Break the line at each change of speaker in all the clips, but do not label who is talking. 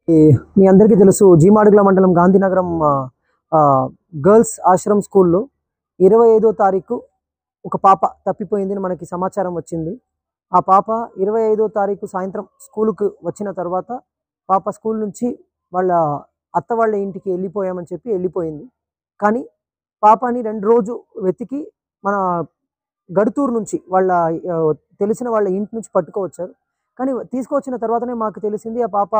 మీ అందరికీ తెలుసు జీమాడుగుల మండలం గాంధీనగరం గర్ల్స్ ఆశ్రమ్ స్కూల్లో 25వ తారీఖు ఒక పాప తప్పిపోయిందని మనకి సమాచారం వచ్చింది. ఆ పాప 25వ తారీఖు సాయంత్రం స్కూలుకు వచ్చిన తర్వాత పాప స్కూల్ నుంచి వాళ్ళ అత్త వాళ్ళ ఇంటికి వెళ్ళిపోయామని చెప్పి వెళ్ళిపోయింది. కానీ పాపని 2 రోజు వెతికి మన గడుతూరు నుంచి వాళ్ళ తెలిసిన వాళ్ళ ఇంటి నుంచి పట్టుకోవచ్చారు. కానీ తీసుకొచ్చిన తర్వాతనే మాకు తెలిసింది ఆ పాప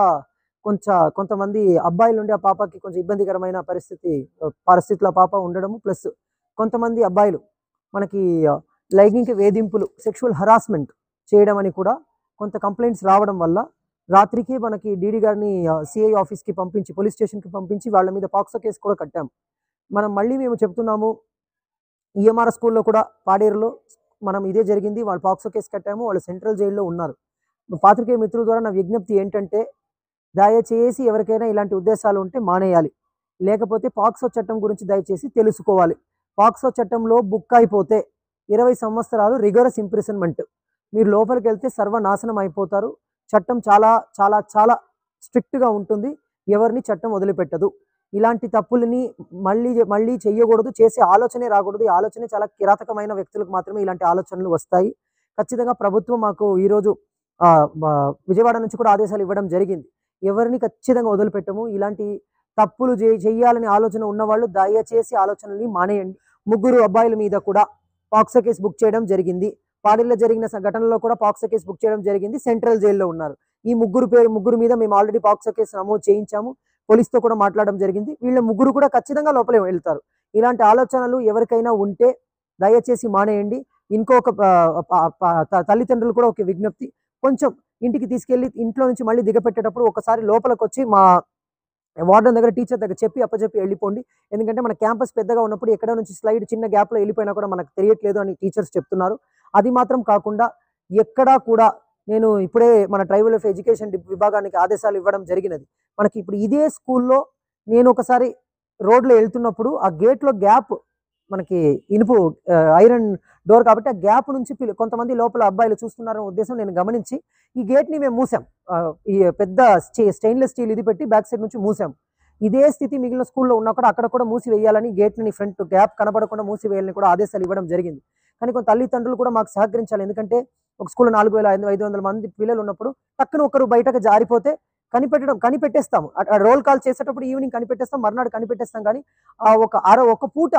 కొంతమంది అబ్బాయిలుండి ఆ పాపకి కొంచెం ఇబ్బందికరమైన పరిస్థితిలో పాప ఉండడము, ప్లస్ కొంతమంది అబ్బాయిలు మనకి లైంగిక వేధింపులు, సెక్షువల్ హరాస్మెంట్ చేయడం అని కూడా కొంత కంప్లైంట్స్ రావడం వల్ల రాత్రికి మనకి డీడీ గారిని సిఐ ఆఫీస్కి పంపించి, పోలీస్ స్టేషన్కి పంపించి వాళ్ళ మీద పాక్సో కేసు కూడా కట్టాము. మేము చెప్తున్నాము, ఈఎంఆర్ స్కూల్లో కూడా పాడేరులో మనం ఇదే జరిగింది. వాళ్ళు పాక్సో కేసు కట్టాము, వాళ్ళు సెంట్రల్ జైల్లో ఉన్నారు. పాత్రికేయ మిత్రుల ద్వారా నా విజ్ఞప్తి ఏంటంటే, దయచేసి ఎవరికైనా ఇలాంటి ఉద్దేశాలు ఉంటే మానేయాలి, లేకపోతే పాక్సో చట్టం గురించి దయచేసి తెలుసుకోవాలి. పాక్సో చట్టంలో బుక్ అయిపోతే 20 సంవత్సరాలు రిగరస్ ఇంప్రిజన్మెంట్, మీరు లోపలికి వెళ్తే సర్వనాశనం అయిపోతారు. చట్టం చాలా చాలా చాలా స్ట్రిక్ట్గా ఉంటుంది, ఎవరిని చట్టం వదిలిపెట్టదు. ఇలాంటి తప్పులని మళ్ళీ చెయ్యకూడదు, చేసే ఆలోచనే రాకూడదు. ఈ ఆలోచనే చాలా కిరాతకమైన వ్యక్తులకు మాత్రమే ఇలాంటి ఆలోచనలు వస్తాయి. ఖచ్చితంగా ప్రభుత్వం మాకు ఈరోజు విజయవాడ నుంచి కూడా ఆదేశాలు ఇవ్వడం జరిగింది. ఎవరిని ఖచ్చితంగా వదిలిపెట్టము. ఇలాంటి తప్పులు చేయాలని ఆలోచన ఉన్నవాళ్ళు దయచేసి ఆలోచనల్ని మానేయండి. 3 అబ్బాయిల మీద కూడా పాక్సో కేసు బుక్ చేయడం జరిగింది. పాడేరులో జరిగిన ఘటనలో కూడా పాక్సో కేసు బుక్ చేయడం జరిగింది. సెంట్రల్ జైల్లో ఉన్నారు. ఈ ముగ్గురు మీద మేము ఆల్రెడీ పాక్సో కేసు నమోదు చేయించాము, పోలీస్తో కూడా మాట్లాడడం జరిగింది. వీళ్ళ 3 కూడా ఖచ్చితంగా లోపలే వెళ్తారు. ఇలాంటి ఆలోచనలు ఎవరికైనా ఉంటే దయచేసి మానేయండి. ఇంకొక తల్లిదండ్రులు కూడా ఒక విజ్ఞప్తి, కొంచెం ఇంటికి తీసుకెళ్ళి ఇంట్లో నుంచి మళ్ళీ దిగపెట్టేటప్పుడు ఒకసారి లోపలికి వచ్చి మా వార్డెన్ దగ్గర, టీచర్ దగ్గర అప్పచెప్పి వెళ్ళిపోండి. ఎందుకంటే మన క్యాంపస్ పెద్దగా ఉన్నప్పుడు ఎక్కడ నుంచి స్లైడ్ చిన్న గ్యాప్లో వెళ్ళిపోయినా కూడా మనకు తెలియట్లేదు అని టీచర్స్ చెప్తున్నారు. అది మాత్రం కాకుండా ఎక్కడా కూడా నేను ఇప్పుడే మన ట్రైబల్ ఆఫ్ ఎడ్యుకేషన్ విభాగానికి ఆదేశాలు ఇవ్వడం జరిగినది. మనకి ఇప్పుడు ఇదే స్కూల్లో నేను ఒకసారి రోడ్లో వెళ్తున్నప్పుడు ఆ గేట్లో గ్యాప్, మనకి ఇనుపు ఐరన్ డోర్ కాబట్టి ఆ గ్యాప్ నుంచి కొంతమంది లోపల అబ్బాయిలు చూస్తున్నారనే ఉద్దేశం నేను గమనించి ఈ గేట్ని మేము మూసాం. ఈ పెద్ద స్టెయిన్లెస్ స్టీల్ ఇది పెట్టి బ్యాక్ సైడ్ నుంచి మూసాం. ఇదే స్థితి మిగిలిన స్కూల్లో ఉన్నా కూడా అక్కడ కూడా మూసి వేయాలని, గేట్ని ఫ్రంట్ గ్యాప్ కనబడకుండా మూసి వేయాలని కూడా ఆదేశాలు ఇవ్వడం జరిగింది. కానీ కొంత తల్లిదండ్రులు కూడా మాకు సహకరించాలి. ఎందుకంటే ఒక స్కూల్లో 4500 మంది పిల్లలు ఉన్నప్పుడు పక్కన ఒకరు బయటకు జారిపోతే కనిపెట్టేస్తాము. రోల్ కాల్ చేసేటప్పుడు ఈవినింగ్ కనిపెట్టేస్తాం, మర్నాడు కనిపెట్టేస్తాం. కానీ ఒక పూట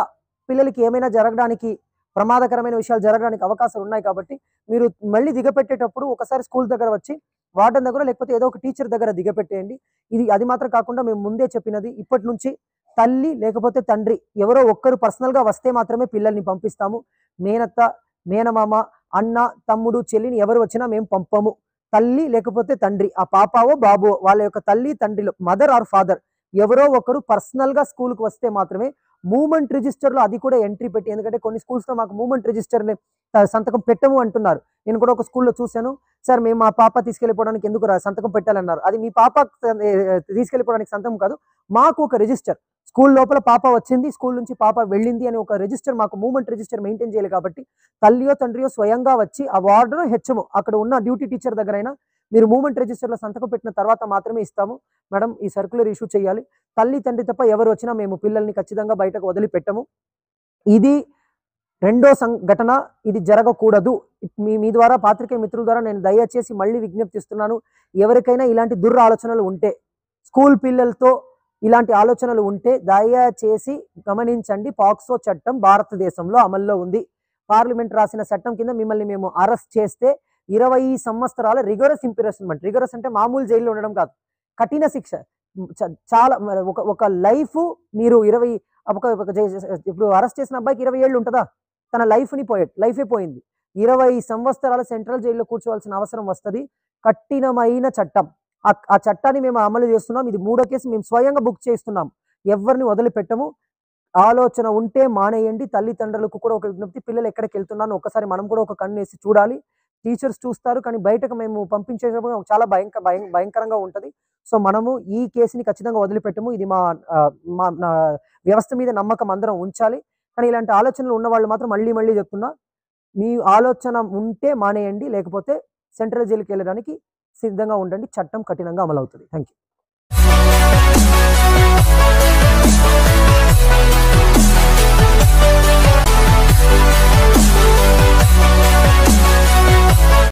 పిల్లలకి ఏమైనా జరగడానికి, ప్రమాదకరమైన విషయాలు జరగడానికి అవకాశాలు ఉన్నాయి. కాబట్టి మీరు మళ్ళీ దిగపెట్టేటప్పుడు ఒకసారి స్కూల్ దగ్గర వచ్చి వార్డెన్ దగ్గర లేకపోతే ఏదో ఒక టీచర్ దగ్గర దిగపెట్టేయండి. అది మాత్రం కాకుండా మేము ముందే చెప్పినది, ఇప్పటి నుంచి తల్లి లేకపోతే తండ్రి ఎవరో ఒక్కరు పర్సనల్గా వస్తే మాత్రమే పిల్లల్ని పంపిస్తాము. మేనత్త, మేనమామ, అన్న, తమ్ముడు, చెల్లిని ఎవరు వచ్చినా మేము పంపము. తల్లి లేకపోతే తండ్రి, ఆ పాపావో బాబో వాళ్ళ యొక్క తల్లి తండ్రిలో మదర్ ఆర్ ఫాదర్ ఎవరో ఒకరు పర్సనల్గా స్కూల్కి వస్తే మాత్రమే మూవ్మెంట్ రిజిస్టర్లో అది కూడా ఎంట్రీ పెట్టి, ఎందుకంటే కొన్ని స్కూల్స్లో మాకు మూవ్మెంట్ రిజిస్టర్ని సంతకం పెట్టము అంటున్నారు. నేను కూడా ఒక స్కూల్లో చూశాను, సార్ మేము మా పాప తీసుకెళ్ళిపోవడానికి ఎందుకు సంతకం పెట్టాలన్నారు. అది మీ పాప తీసుకెళ్ళిపోవడానికి సంతకం కాదు, మాకు ఒక రిజిస్టర్, స్కూల్ లోపల పాప వచ్చింది, స్కూల్ నుంచి పాప వెళ్ళింది అని ఒక రిజిస్టర్, మాకు మూవ్మెంట్ రిజిస్టర్ మెయింటైన్ చేయాలి. కాబట్టి తల్లియో తండ్రియో స్వయంగా వచ్చి ఆ వార్డును హెచ్ఎం అక్కడ ఉన్న డ్యూటీ టీచర్ దగ్గరైనా మీరు మూవ్మెంట్ రిజిస్టర్లో సంతకం పెట్టిన తర్వాత మాత్రమే ఇస్తాము. మేడం ఈ సర్క్యులర్ ఇష్యూ చేయాలి. తల్లి తండ్రి తప్ప ఎవరు వచ్చినా మేము పిల్లల్ని ఖచ్చితంగా బయటకు వదిలిపెట్టము. ఇది 2వ ఘటన, ఇది జరగకూడదు. మీ ద్వారా పాత్రికేయ మిత్రుల ద్వారా నేను దయచేసి మళ్ళీ విజ్ఞప్తిస్తున్నాను, ఎవరికైనా ఇలాంటి ఆలోచనలు ఉంటే, స్కూల్ పిల్లలతో ఇలాంటి ఆలోచనలు ఉంటే దయచేసి గమనించండి. పాక్సో చట్టం భారతదేశంలో అమల్లో ఉంది. పార్లమెంట్ రాసిన చట్టం కింద మిమ్మల్ని మేము అరెస్ట్ చేస్తే 20 సంవత్సరాల రిగరస్ ఇంప్రిజన్మెంట్, రిగరస్ అంటే మామూలు జైల్లో ఉండడం కాదు, కఠిన శిక్ష. చాలా ఒక లైఫ్ మీరు ఇప్పుడు అరెస్ట్ చేసిన అబ్బాయికి 20 ఏళ్ళు ఉంటుందా, తన లైఫే పోయింది. 20 సంవత్సరాల సెంట్రల్ జైల్లో కూర్చోవాల్సిన అవసరం వస్తుంది. కఠినమైన చట్టం, ఆ చట్టాన్ని మేము అమలు చేస్తున్నాం. ఇది 3వ కేసు, మేము స్వయంగా బుక్ చేస్తున్నాం. ఎవరిని వదిలిపెట్టము. ఆలోచన ఉంటే మానేయండి. తల్లిదండ్రులకు కూడా ఒక విజ్ఞప్తి, పిల్లలు ఎక్కడికి వెళ్తున్నాను ఒకసారి మనం కూడా ఒక కన్ను వేసి చూడాలి. టీచర్స్ చూస్తారు, కానీ బయటకు మేము పంపించేటప్పుడు చాలా భయంకరంగా ఉంటుంది. సో మనము ఈ కేసుని ఖచ్చితంగా వదిలిపెట్టము. ఇది మా వ్యవస్థ మీద నమ్మకం అందరం ఉంచాలి. కానీ ఇలాంటి ఆలోచనలు ఉన్న వాళ్ళు మాత్రం మళ్ళీ చెప్తున్నా, మీ ఆలోచన ఉంటే మానేయండి, లేకపోతే సెంట్రల్ జైలుకి వెళ్ళడానికి సిద్ధంగా ఉండండి. చట్టం కఠినంగా అమలవుతుంది. Thank you.